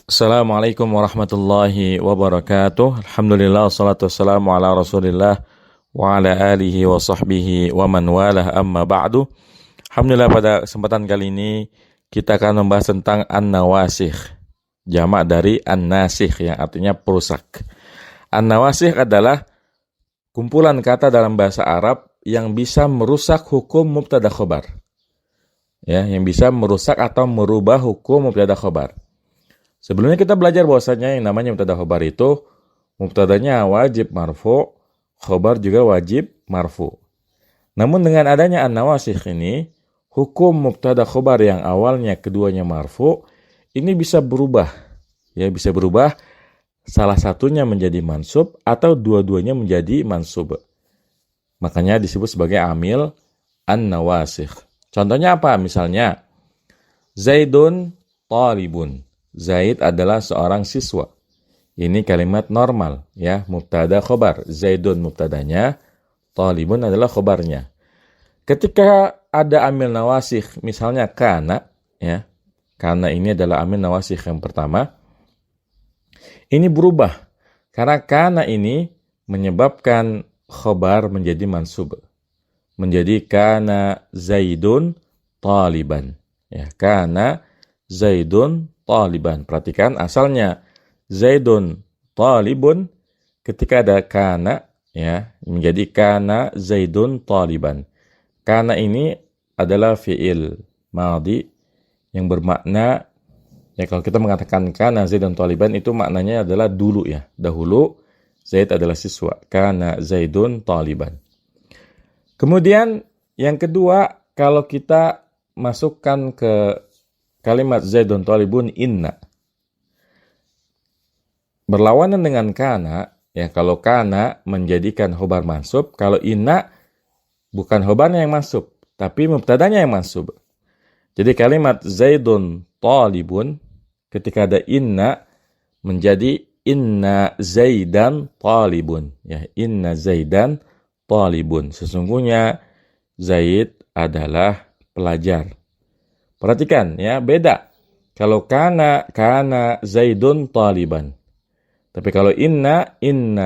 Assalamualaikum warahmatullahi wabarakatuh. Alhamdulillah wassalatu wassalamu ala Rasulillah wa ala alihi wa sahbihi wa man walah amma ba'du. Alhamdulillah pada kesempatan kali ini kita akan membahas tentang an-nawasikh. Jamak dari an-nasikh yang artinya perusak. An-nawasikh adalah kumpulan kata dalam bahasa Arab yang bisa merusak hukum mubtada khobar. Ya, yang bisa merusak atau merubah hukum mubtada khobar. Sebelumnya kita belajar bahwasanya yang namanya mubtada khobar itu mubtadanya wajib marfu, khobar juga wajib marfu. Namun dengan adanya an-nawasikh ini, hukum mubtada khobar yang awalnya keduanya marfu ini bisa berubah. Ya, bisa berubah salah satunya menjadi mansub atau dua-duanya menjadi mansub. Makanya disebut sebagai amil an-nawasikh. Contohnya apa? Misalnya Zaidun talibun. Zaid adalah seorang siswa. Ini kalimat normal, ya, mubtada khobar. Zaidun mubtadanya, talibun adalah khobarnya. Ketika ada amil nawasikh, misalnya kana, ya, kana ini adalah amil nawasikh yang pertama. Ini berubah karena kana ini menyebabkan khobar menjadi mansub. Menjadi kana Zaidun taliban. Ya, kana Zaidun taliban. Perhatikan asalnya Zaidun talibun, ketika ada kana, ya, menjadi kana Zaidun taliban. Kana ini adalah fi'il madhi yang bermakna, ya, kalau kita mengatakan kana Zaidun taliban itu maknanya adalah dulu, ya, dahulu Zaid adalah siswa. Kana Zaidun taliban. Kemudian yang kedua, kalau kita masukkan ke kalimat Zaidun talibun inna. Berlawanan dengan kana, ya, kalau kana menjadikan khobar mansub, kalau inna bukan khobarnya yang mansub, tapi mubtadanya yang mansub. Jadi kalimat Zaidun talibun ketika ada inna menjadi inna Zaidan talibun, ya, inna Zaidan talibun. Sesungguhnya Zaid adalah pelajar. Perhatikan, ya, beda. Kalau kana Zaidun taliban. Tapi kalau inna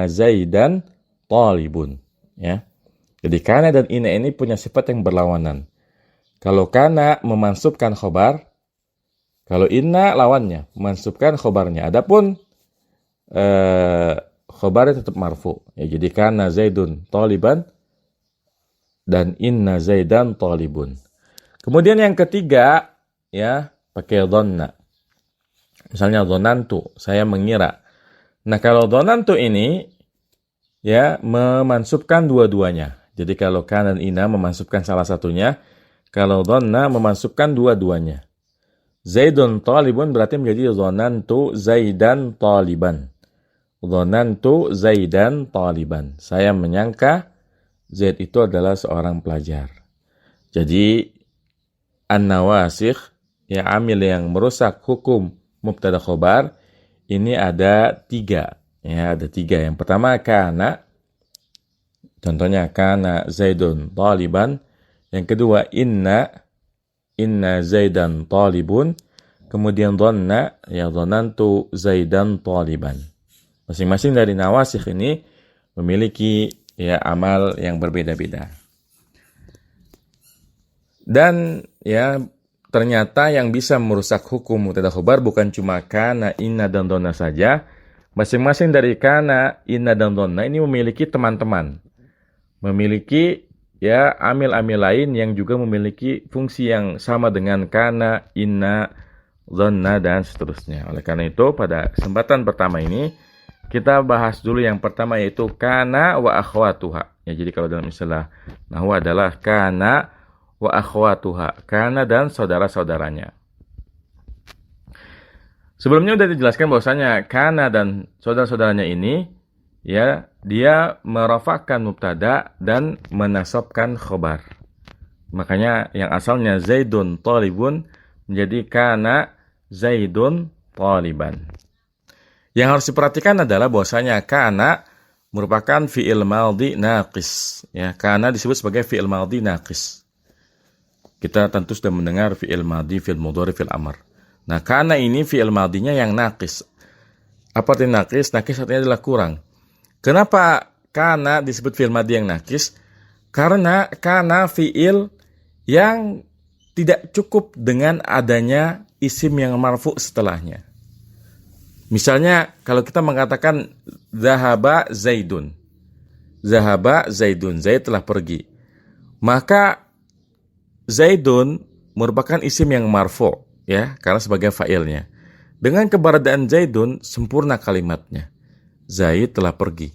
Zaidan talibun, ya. Jadi kana dan inna ini punya sifat yang berlawanan. Kalau kana memansubkan khobar, kalau inna lawannya, memansubkan khobarnya. Adapun khobarnya tetap marfu. Ya, jadi kana Zaidun taliban dan inna Zaidan talibun. Kemudian yang ketiga, ya, pakai dhanna. Misalnya dhanantu, saya mengira. Nah, kalau dhanantu ini, ya, memansubkan dua-duanya. Jadi kalau kana dan inna memansubkan salah satunya, kalau dhanna memansubkan dua-duanya. Zaidun talibun berarti menjadi dhanantu Zaidan taliban. Dhanantu Zaidan taliban. Saya menyangka Zaid itu adalah seorang pelajar. Jadi an-nawasikh, ya, amil yang merusak hukum mubtada khobar, ini ada tiga. Ya, ada tiga. Yang pertama kana, contohnya kana Zaidun taliban. Yang kedua inna Zaidan talibun. Kemudian dhanna, ya, dhanantu Zaidan taliban. Masing-masing dari nawasikh ini memiliki, ya, amal yang berbeda-beda. Dan, ya, ternyata yang bisa merusak hukum mubtada khobar bukan cuma kana, inna, dan dhanna saja. Masing-masing dari kana, inna, dan dhanna ini memiliki teman-teman. Memiliki, ya, amil-amil lain yang juga memiliki fungsi yang sama dengan kana, inna, dhanna, dan seterusnya. Oleh karena itu, pada kesempatan pertama ini, kita bahas dulu yang pertama, yaitu kana wa akhwatuha. Ya, jadi kalau dalam istilah nahwu adalah kana wa akhwatuha, kana dan saudara-saudaranya. Sebelumnya sudah dijelaskan bahwasanya kana dan saudara-saudaranya ini, ya, dia merafa'kan mubtada dan menasabkan khobar. Makanya yang asalnya Zaidun talibun menjadi kana Zaidun taliban. Yang harus diperhatikan adalah bahwasanya kana merupakan fi'il madhi naqis. Ya, kana disebut sebagai fi'il madhi naqis. Kita tentu sudah mendengar fi'il madhi, fi'il mudhari, fi'il amr. Nah, kana ini fi'il madinya yang naqis. Apa artinya naqis? Naqis artinya adalah kurang. Kenapa kana disebut fi'il madi yang naqis? Karena kana fi'il yang tidak cukup dengan adanya isim yang marfu setelahnya. Misalnya kalau kita mengatakan zahaba Zaidun. Zahaba Zaidun, Zaid telah pergi. Maka Zaidun merupakan isim yang marfu, ya, karena sebagai fa'ilnya. Dengan keberadaan Zaidun sempurna kalimatnya. Zaid telah pergi.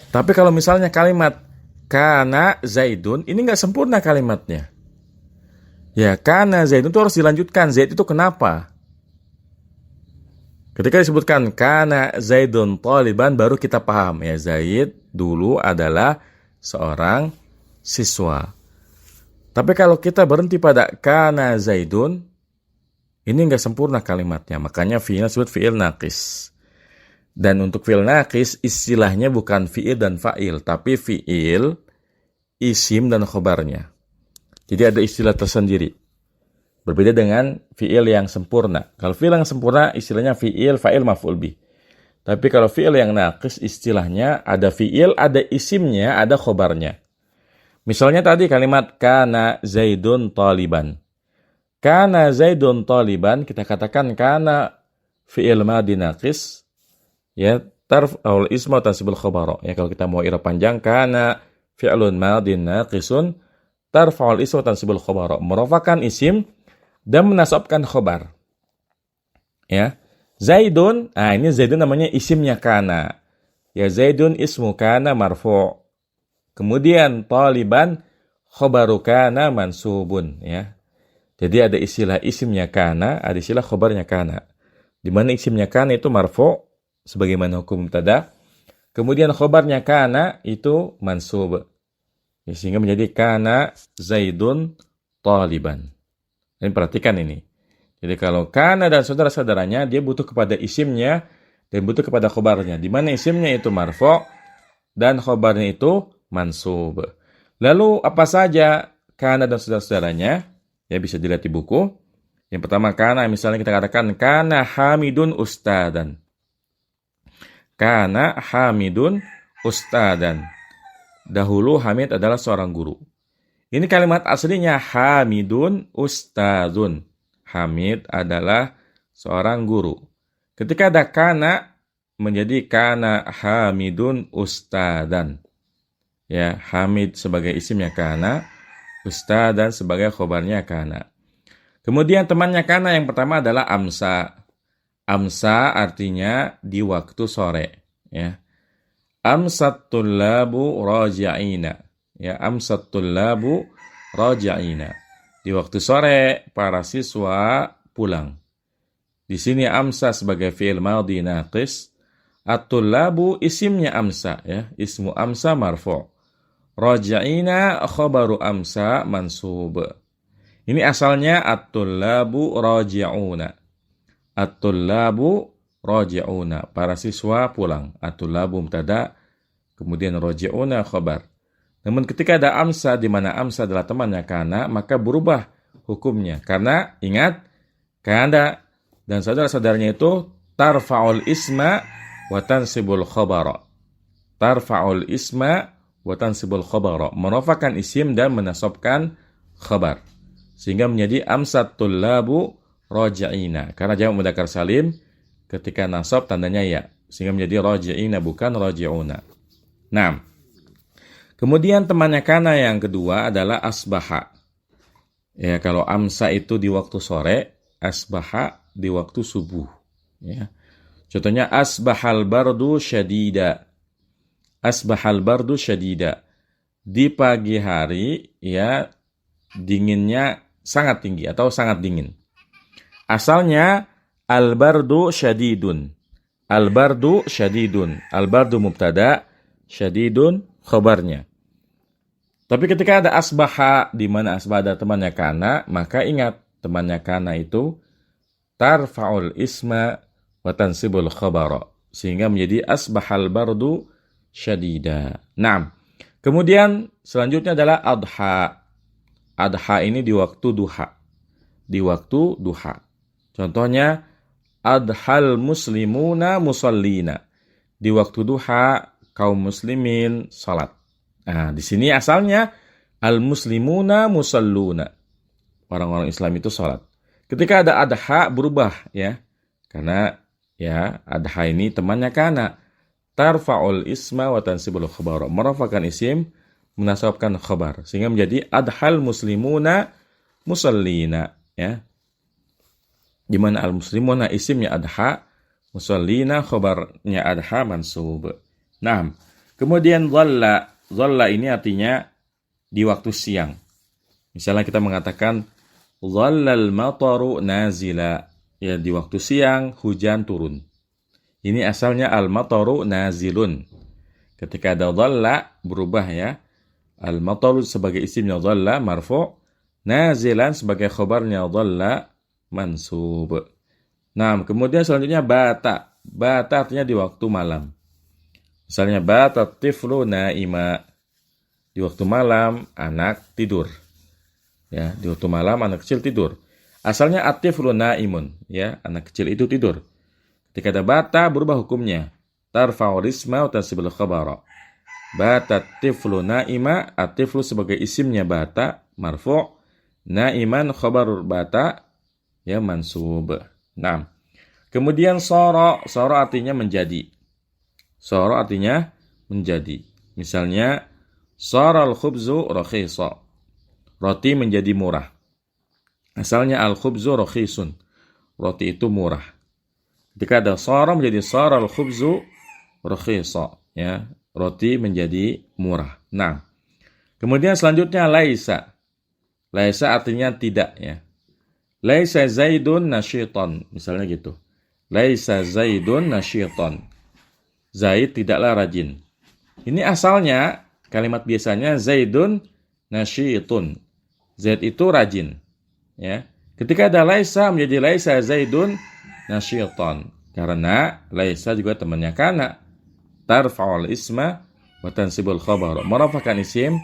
Tapi kalau misalnya kalimat kana Zaidun, ini enggak sempurna kalimatnya. Ya, kana Zaidun itu harus dilanjutkan. Zaid itu kenapa? Ketika disebutkan kana Zaidun taliban, baru kita paham, ya, Zaid dulu adalah seorang siswa. Tapi kalau kita berhenti pada kana Zaidun, ini enggak sempurna kalimatnya. Makanya fi'il disebut fi'il naqis. Dan untuk fi'il naqis istilahnya bukan fi'il dan fa'il, tapi fi'il, isim dan khobarnya. Jadi ada istilah tersendiri. Berbeda dengan fi'il yang sempurna. Kalau fi'il yang sempurna istilahnya fi'il, fa'il, maf'ul bih. Tapi kalau fi'il yang naqis istilahnya ada fi'il, ada isimnya, ada khobarnya. Misalnya tadi kalimat kana Zaidun taliban. Kana Zaidun taliban, kita katakan kana fi'il madi naqis, ya, tarfa'ul isma tansibul khabara. Ya, kalau kita mau i'rab panjang, kana fi'lun madin naqisun tarfa'ul isma tansibul khabara. Merupakan isim dan menasabkan khobar. Ya. Zaidun, ini Zaidun namanya isimnya kana. Ya, Zaidun ismu kana marfu'. Kemudian taliban khobaru kana mansubun, ya. Jadi ada istilah isimnya kana, ada istilah khobarnya kana. Di mana isimnya kana itu marfu' sebagaimana hukum mubtada. Kemudian khobarnya kana itu mansub. Ya, sehingga menjadi kana Zaidun taliban. Dan perhatikan ini. Jadi kalau kana dan saudara-saudaranya, dia butuh kepada isimnya dan butuh kepada khobarnya. Di mana isimnya itu marfu' dan khobarnya itu mansub. Lalu apa saja kana dan saudara-saudaranya? Ya, bisa dilihat di buku. Yang pertama kana, misalnya kita katakan kana Hamidun ustadan. Kana Hamidun ustadan. Dahulu Hamid adalah seorang guru. Ini kalimat aslinya Hamidun ustadzun. Hamid adalah seorang guru. Ketika ada kana, menjadi kana Hamidun ustadan. Ya, Hamid sebagai isimnya kana, ustadan sebagai khobarnya kana. Kemudian temannya kana yang pertama adalah amsa. Amsa artinya di waktu sore. Ya. Amsat tullabu raji'ina. Ya, amsat tullabu raji'ina. Di waktu sore para siswa pulang. Di sini amsa sebagai fi'il madhi naqis. At-tullabu isimnya amsa, ya, ismu amsa marfu'. Raji'ina khabaru amsa mansub. Ini asalnya at-tullabu raji'una. At-tullabu raji'una, para siswa pulang. At-tullabu mubtada, kemudian raji'una khabar. Namun ketika ada amsa, di mana amsa adalah temannya kana, maka berubah hukumnya. Karena ingat, kana dan saudara-saudaranya itu tarfa'ul isma wa tansibul khabara. Tarfa'ul isma wa tansibul khabara. Menafikan isim dan menasabkan khabar. Sehingga menjadi amsat tullabu raji'ina. Karena jamak mudzakkar salim ketika nasab tandanya ya. Sehingga menjadi raji'ina bukan raji'una. Nah, kemudian temannya kana yang kedua adalah asbaha. Ya, kalau amsa itu di waktu sore, asbaha di waktu subuh. Ya. Contohnya asbahal bardu syadida. Asbahal bardu syadida. Di pagi hari, ya, dinginnya sangat tinggi atau sangat dingin. Asalnya al-bardu syadidun. Al-bardu syadidun. Al-bardu mubtada, syadidun khabarnya. Tapi ketika ada asbaha, di mana asbaha ada temannya kana, maka ingat temannya kana itu tarfa'ul isma wa tansibul khabara. Sehingga menjadi asbahal bardu syadida. Nah, kemudian selanjutnya adalah adha. Adha ini di waktu duha. Di waktu duha. Contohnya, adhal muslimuna musallina. Di waktu duha, kaum muslimin salat. Nah, di sini asalnya al-muslimuna musalluna. Orang-orang Islam itu salat. Ketika ada adha berubah ya. Karena ya adha ini temannya kana. Tarfa'ul isma wa tansibul khabar. Merafakan isim, menasabkan khabar. Sehingga menjadi adhal muslimuna musallina ya. Di mana al-muslimuna isimnya adha, musallina khabarnya adha mansub. Nah, kemudian dhalla. Dhalla ini artinya di waktu siang. Misalnya kita mengatakan dhallal mataru nazila. Ya, di waktu siang hujan turun. Ini asalnya al-mataru nazilun. Ketika ada dhalla berubah ya. Al-mataru sebagai isimnya dhalla marfu', nazilan sebagai khabarnya dhalla mansub. Nah, kemudian selanjutnya bata. Bata artinya di waktu malam. Misalnya bata tiflu naima. Di waktu malam anak tidur. Ya, di waktu malam anak kecil tidur. Asalnya at-tiflu naimun, ya, anak kecil itu tidur. Ketika ada bata berubah hukumnya. Tarfa'u isma wa tansibul khabara. Bata tiflu naima, at-tiflu sebagai isimnya bata marfu', naiman khabar bata ya mansub. Nah, kemudian sara artinya menjadi. Sara artinya menjadi. Misalnya saral khubzu rakhisa. Roti menjadi murah. Asalnya al khubzu rakhisun. Roti itu murah. Ketika ada sara menjadi saral khubzu rakhisa, ya. Roti menjadi murah. Nah, kemudian selanjutnya laisa. Laisa artinya tidak ya. Laisa Zaidun nasyiton, misalnya gitu. Laisa Zaidun nasyiton. Zaid tidaklah rajin. Ini asalnya kalimat biasanya Zaidun nasyitun. Zaid itu rajin, ya. Ketika ada laisa menjadi laisa Zaidun nasyiton. Karena laisa juga temannya kana. Tarfa'ul isma wa tansibul khabar. Merafakan isim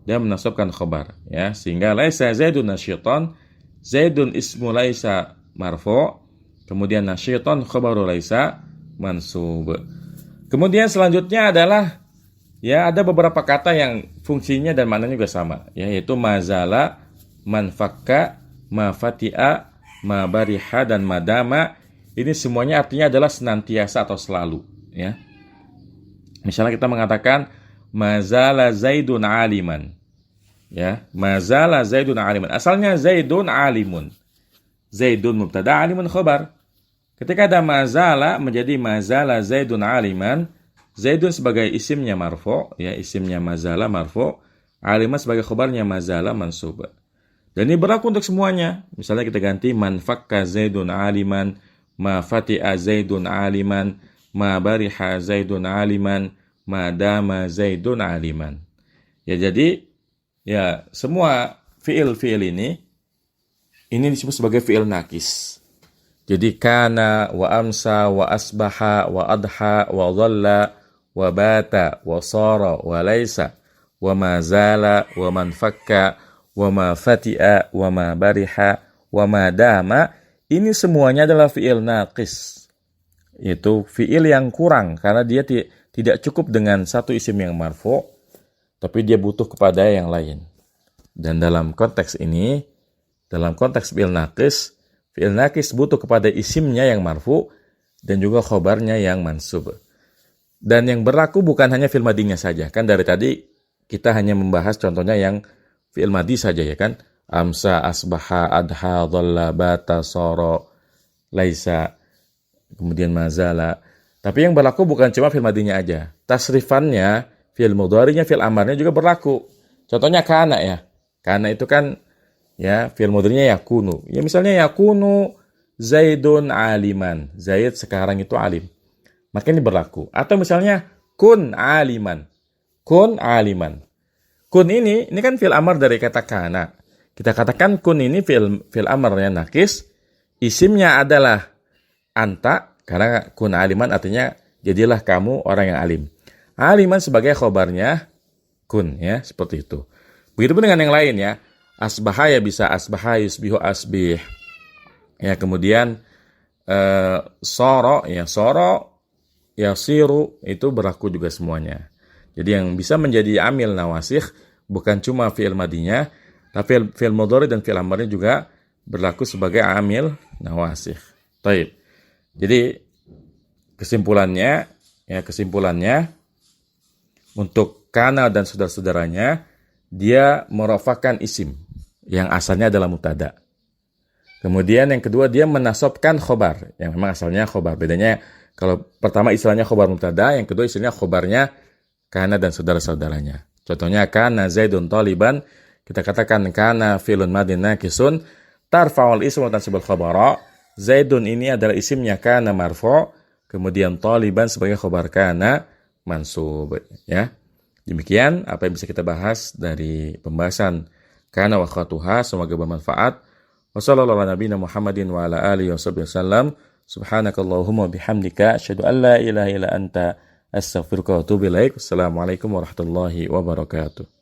dan menasabkan khabar, ya. Sehingga laisa Zaidun nasyiton. Zaidun ismu laisa marfu', kemudian nasyiton khabaru laisa mansub. Kemudian selanjutnya adalah ya ada beberapa kata yang fungsinya dan maknanya juga sama, ya, yaitu mazala, manfakka, mafati'a, mabariha dan madama. Ini semuanya artinya adalah senantiasa atau selalu, ya. Misalnya kita mengatakan mazala Zaidun aliman. Ya, mazala Zaidun aliman. Asalnya Zaidun alimun. Zaidun mubtada, alimun khabar. Ketika ada mazala menjadi mazala Zaidun aliman, Zaidun sebagai isimnya marfu', ya, isimnya mazala marfu', aliman sebagai khabarnya mazala mansub. Dan ini berlaku untuk semuanya. Misalnya kita ganti man fakka Zaidun aliman, ma fati'a Zaidun aliman, ma bariha Zaidun aliman, ma dama Zaidun aliman. Ya, jadi ya, semua fi'il ini disebut sebagai fi'il nakis. Jadi kana, wa amsa, wa asbaha, wa adha, wa dhalla, wa bata, wa sara, wa laisa, wa ma zala, wa man fakka, wa ma fati'a, wa ma bariha, wa ma dama. Ini semuanya adalah fi'il nakis. Itu fi'il yang kurang karena dia tidak cukup dengan satu isim yang marfu', tapi dia butuh kepada yang lain. Dan dalam konteks ini, dalam konteks fi'il nakis butuh kepada isimnya yang marfu dan juga khobarnya yang mansub. Dan yang berlaku bukan hanya fi'il madinya saja. Kan dari tadi kita hanya membahas contohnya yang fi'il madi saja ya kan. Amsa, asbaha, adha, dhalla, bata, soro, laisa, kemudian mazala. Tapi yang berlaku bukan cuma fi'il madinya aja. Tasrifannya, fi'il mudhari'nya, fi'il amarnya juga berlaku. Contohnya kana ya. Kana itu kan ya fi'il mudhari'nya yakunu. Ya misalnya yakunu Zaidun aliman. Zaid sekarang itu alim. Maka ini berlaku. Atau misalnya kun aliman. Kun aliman. Kun ini kan fi'il amar dari kata kana. Kita katakan kun ini fi'il amarnya nakis. Isimnya adalah anta. Karena kun aliman artinya jadilah kamu orang yang alim. Aliman sebagai khobarnya kun ya, seperti itu. Begitupun dengan yang lain ya. Asbaha ya bisa asbaha yusbihu asbih. Ya, kemudian soro, ya soro, ya siru, itu berlaku juga semuanya. Jadi yang bisa menjadi amil nawasikh bukan cuma fi'il madinya, tapi fi'il mudhari dan fi'il amrnya juga berlaku sebagai amil nawasikh. Baik. Jadi kesimpulannya untuk kana dan saudara-saudaranya, dia merofakkan isim yang asalnya adalah mubtada. Kemudian yang kedua, dia menasobkan khobar yang memang asalnya khobar. Bedanya kalau pertama istilahnya khobar mubtada, yang kedua istilahnya khobarnya kana dan saudara-saudaranya. Contohnya kana Zaidun taliban, kita katakan kana fi'lun madin naqisun tarfa'ul ismu wa tansibul khabara. Zaidun ini adalah isimnya kana marfu', kemudian taliban sebagai khabar kana mansub, ya. Demikian apa yang bisa kita bahas dari pembahasan kana wa akhwatuha, semoga bermanfaat. Wassallallahu ala nabiyina Muhammadin wa ala alihi wasallam. Subhanakallahumma bihamdika asyhadu an la ilaha illa anta astaghfiruka wa atubu ilaik. Wassalamualaikum warahmatullahi wabarakatuh.